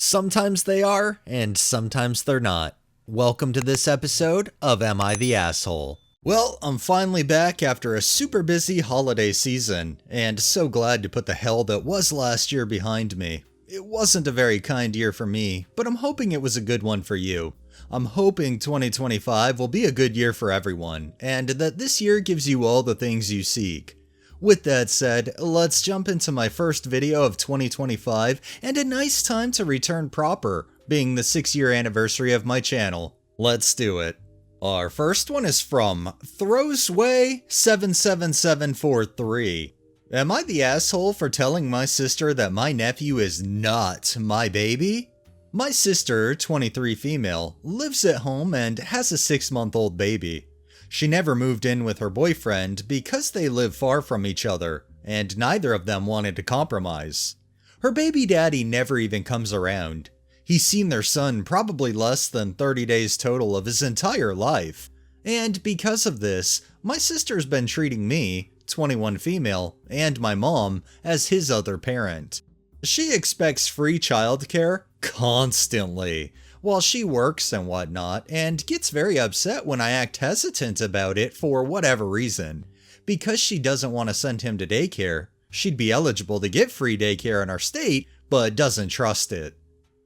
Sometimes they are, and sometimes they're not. Welcome to this episode of Am I the Asshole? Well, I'm finally back after a super busy holiday season, and so glad to put the hell that was last year behind me. It wasn't a very kind year for me, but I'm hoping it was a good one for you. I'm hoping 2025 will be a good year for everyone, and that this year gives you all the things you seek. With that said, let's jump into my first video of 2025 and a nice time to return proper, being the 6-year anniversary of my channel. Let's do it. Our first one is from Throwsway77743. Am I the asshole for telling my sister that my nephew is not my baby? My sister, 23 female, lives at home and has a 6-month-old baby. She never moved in with her boyfriend because they live far from each other, and neither of them wanted to compromise. Her baby daddy never even comes around. He's seen their son probably less than 30 days total of his entire life. And because of this, my sister's been treating me, 21 female, and my mom as his other parent. She expects free childcare constantly, while she works and whatnot, and gets very upset when I act hesitant about it for whatever reason. Because she doesn't want to send him to daycare, she'd be eligible to get free daycare in our state, but doesn't trust it.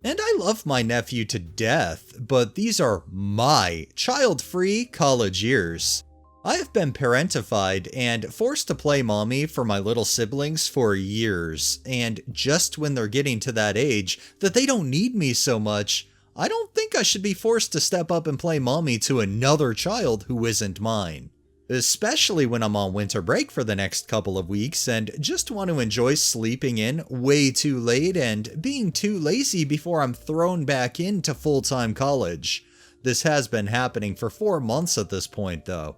And I love my nephew to death, but these are my child-free college years. I have been parentified and forced to play mommy for my little siblings for years, and just when they're getting to that age that they don't need me so much, I don't think I should be forced to step up and play mommy to another child who isn't mine. Especially when I'm on winter break for the next couple of weeks and just want to enjoy sleeping in way too late and being too lazy before I'm thrown back into full-time college. This has been happening for 4 months at this point though.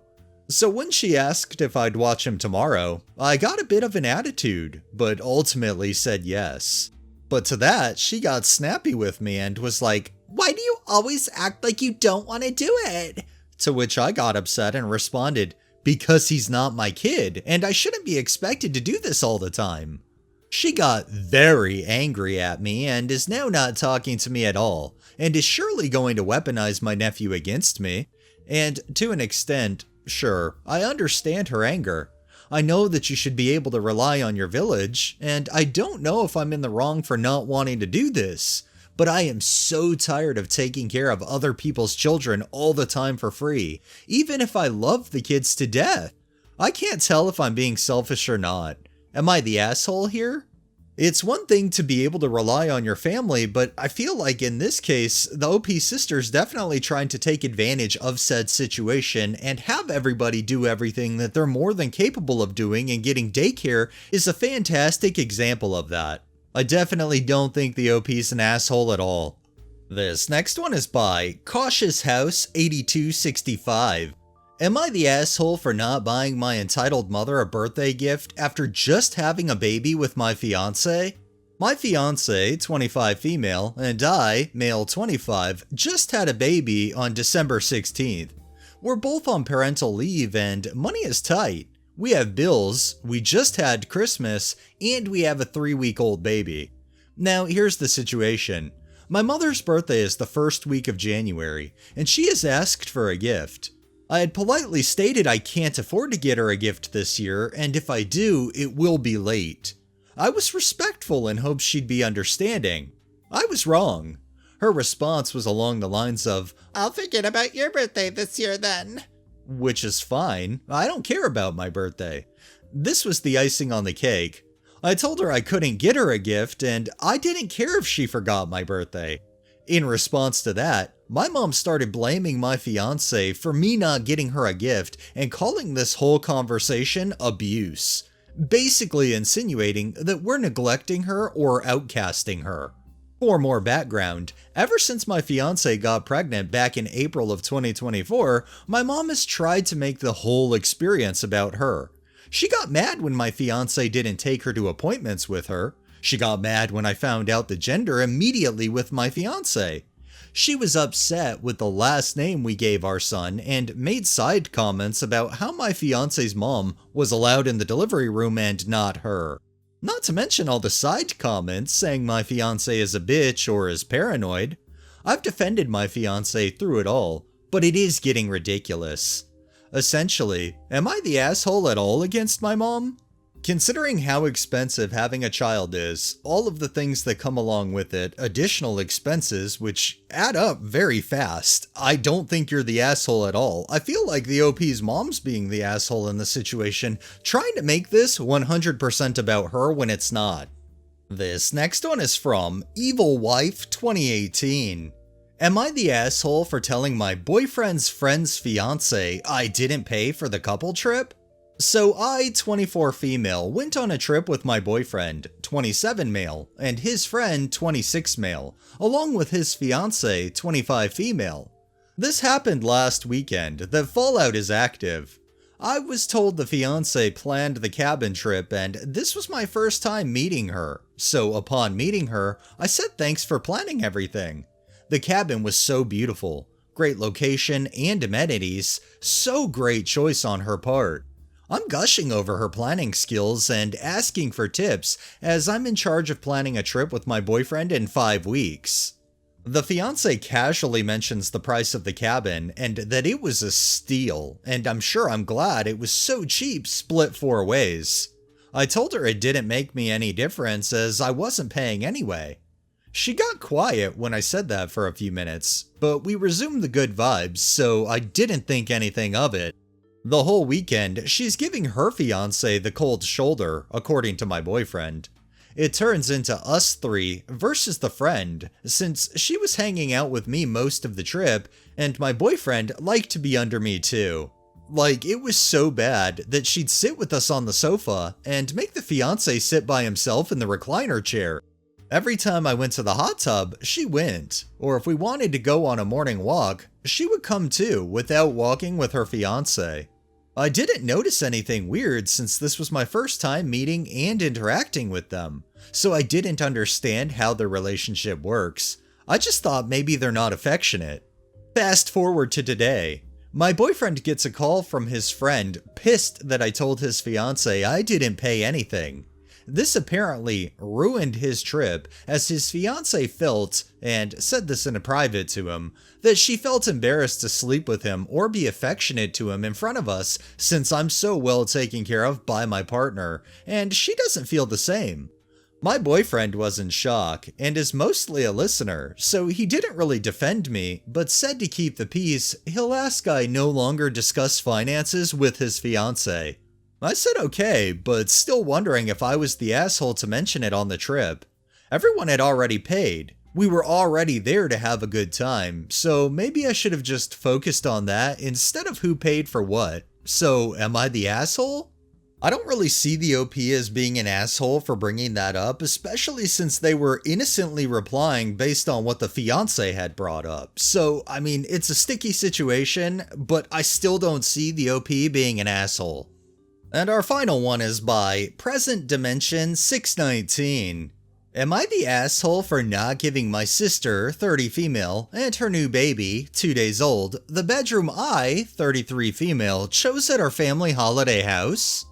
So when she asked if I'd watch him tomorrow, I got a bit of an attitude, but ultimately said yes. But to that, she got snappy with me and was like, "Why do you always act like you don't want to do it?" To which I got upset and responded, "Because he's not my kid, and I shouldn't be expected to do this all the time." She got very angry at me and is now not talking to me at all, and is surely going to weaponize my nephew against me. And to an extent, sure, I understand her anger. I know that you should be able to rely on your village, and I don't know if I'm in the wrong for not wanting to do this, but I am so tired of taking care of other people's children all the time for free, even if I love the kids to death. I can't tell if I'm being selfish or not. Am I the asshole here? It's one thing to be able to rely on your family, but I feel like in this case, the OP sister's definitely trying to take advantage of said situation and have everybody do everything that they're more than capable of doing, and getting daycare is a fantastic example of that. I definitely don't think the OP's an asshole at all. This next one is by Cautious House 8265. Am I the asshole for not buying my entitled mother a birthday gift after just having a baby with my fiance? My fiance, 25 female, and I, male 25, just had a baby on December 16th. We're both on parental leave and money is tight. We have bills, we just had Christmas, and we have a 3-week-old baby. Now here's the situation. My mother's birthday is the first week of January, and she has asked for a gift. I had politely stated I can't afford to get her a gift this year, and if I do, it will be late. I was respectful in hopes she'd be understanding. I was wrong. Her response was along the lines of, "I'll forget about your birthday this year then." Which is fine. I don't care about my birthday. This was the icing on the cake. I told her I couldn't get her a gift, and I didn't care if she forgot my birthday. In response to that, my mom started blaming my fiance for me not getting her a gift and calling this whole conversation abuse, basically insinuating that we're neglecting her or outcasting her. For more background, ever since my fiance got pregnant back in April of 2024, my mom has tried to make the whole experience about her. She got mad when my fiance didn't take her to appointments with her. She got mad when I found out the gender immediately with my fiance. She was upset with the last name we gave our son and made side comments about how my fiance's mom was allowed in the delivery room and not her. Not to mention all the side comments saying my fiance is a bitch or is paranoid. I've defended my fiance through it all, but it is getting ridiculous. Essentially, am I the asshole at all against my mom? Considering how expensive having a child is, all of the things that come along with it, additional expenses which add up very fast, I don't think you're the asshole at all. I feel like the OP's mom's being the asshole in the situation, trying to make this 100% about her when it's not. This next one is from Evil Wife 2018. Am I the asshole for telling my boyfriend's friend's fiance I didn't pay for the couple trip? So I, 24 female, went on a trip with my boyfriend, 27 male, and his friend, 26 male, along with his fiance, 25 female. This happened last weekend. The fallout is active. I was told the fiance planned the cabin trip, and this was my first time meeting her. So upon meeting her, I said thanks for planning everything. The cabin was so beautiful. Great location and amenities. So great choice on her part. I'm gushing over her planning skills and asking for tips as I'm in charge of planning a trip with my boyfriend in 5 weeks. The fiance casually mentions the price of the cabin and that it was a steal, and I'm sure I'm glad it was so cheap split 4 ways. I told her it didn't make me any difference as I wasn't paying anyway. She got quiet when I said that for a few minutes, but we resumed the good vibes, so I didn't think anything of it. The whole weekend, she's giving her fiancé the cold shoulder, according to my boyfriend. It turns into us 3 versus the friend, since she was hanging out with me most of the trip, and my boyfriend liked to be under me too. Like, it was so bad that she'd sit with us on the sofa and make the fiancé sit by himself in the recliner chair. Every time I went to the hot tub, she went, or if we wanted to go on a morning walk, she would come too without walking with her fiancé. I didn't notice anything weird since this was my first time meeting and interacting with them, so I didn't understand how their relationship works. I just thought maybe they're not affectionate. Fast forward to today. My boyfriend gets a call from his friend, pissed that I told his fiancé I didn't pay anything. This apparently ruined his trip as his fiancé felt, and said this in a private to him, that she felt embarrassed to sleep with him or be affectionate to him in front of us since I'm so well taken care of by my partner, and she doesn't feel the same. My boyfriend was in shock and is mostly a listener, so he didn't really defend me, but said to keep the peace, he'll ask I no longer discuss finances with his fiancé. I said okay, but still wondering if I was the asshole to mention it on the trip. Everyone had already paid. We were already there to have a good time, so maybe I should have just focused on that instead of who paid for what. So, am I the asshole? I don't really see the OP as being an asshole for bringing that up, especially since they were innocently replying based on what the fiancé had brought up. So, I mean, it's a sticky situation, but I still don't see the OP being an asshole. And our final one is by Present Dimension 619. Am I the asshole for not giving my sister, 30 female, and her new baby, 2 days old, the bedroom I, 33 female, chose at our family holiday house?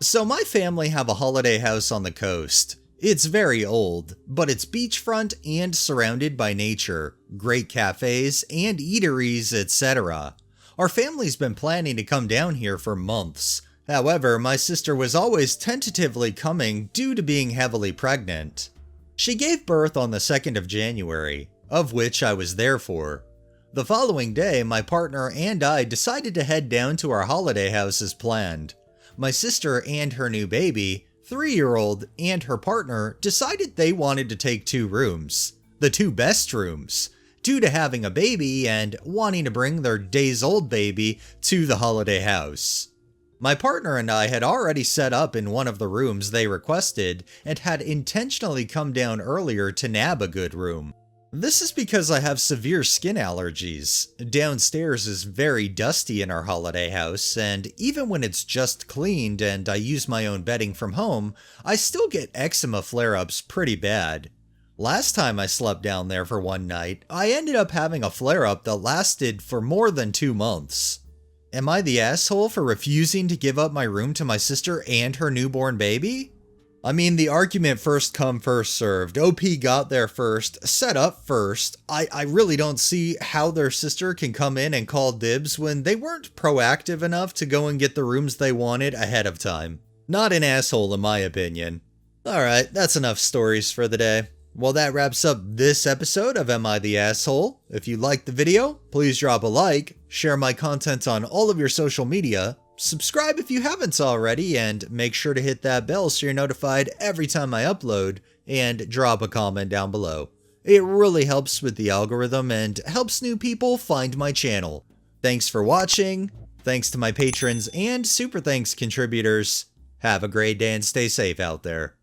So my family have a holiday house on the coast. It's very old, but it's beachfront and surrounded by nature, great cafes and eateries, etc. Our family's been planning to come down here for months. However, my sister was always tentatively coming due to being heavily pregnant. She gave birth on the 2nd of January, of which I was there for. The following day, my partner and I decided to head down to our holiday house as planned. My sister and her new baby, 3-year-old, and her partner decided they wanted to take 2 rooms, the 2 best rooms, due to having a baby and wanting to bring their days-old baby to the holiday house. My partner and I had already set up in one of the rooms they requested and had intentionally come down earlier to nab a good room. This is because I have severe skin allergies. Downstairs is very dusty in our holiday house, and even when it's just cleaned and I use my own bedding from home, I still get eczema flare-ups pretty bad. Last time I slept down there for one night, I ended up having a flare-up that lasted for more than 2 months. Am I the asshole for refusing to give up my room to my sister and her newborn baby? I mean, the argument first come, first served. OP got there first, set up first. I really don't see how their sister can come in and call dibs when they weren't proactive enough to go and get the rooms they wanted ahead of time. Not an asshole in my opinion. Alright, that's enough stories for the day. Well, that wraps up this episode of Am I the Asshole? If you liked the video, please drop a like, share my content on all of your social media, subscribe if you haven't already, and make sure to hit that bell so you're notified every time I upload, and drop a comment down below. It really helps with the algorithm and helps new people find my channel. Thanks for watching, thanks to my patrons and super thanks contributors. Have a great day and stay safe out there.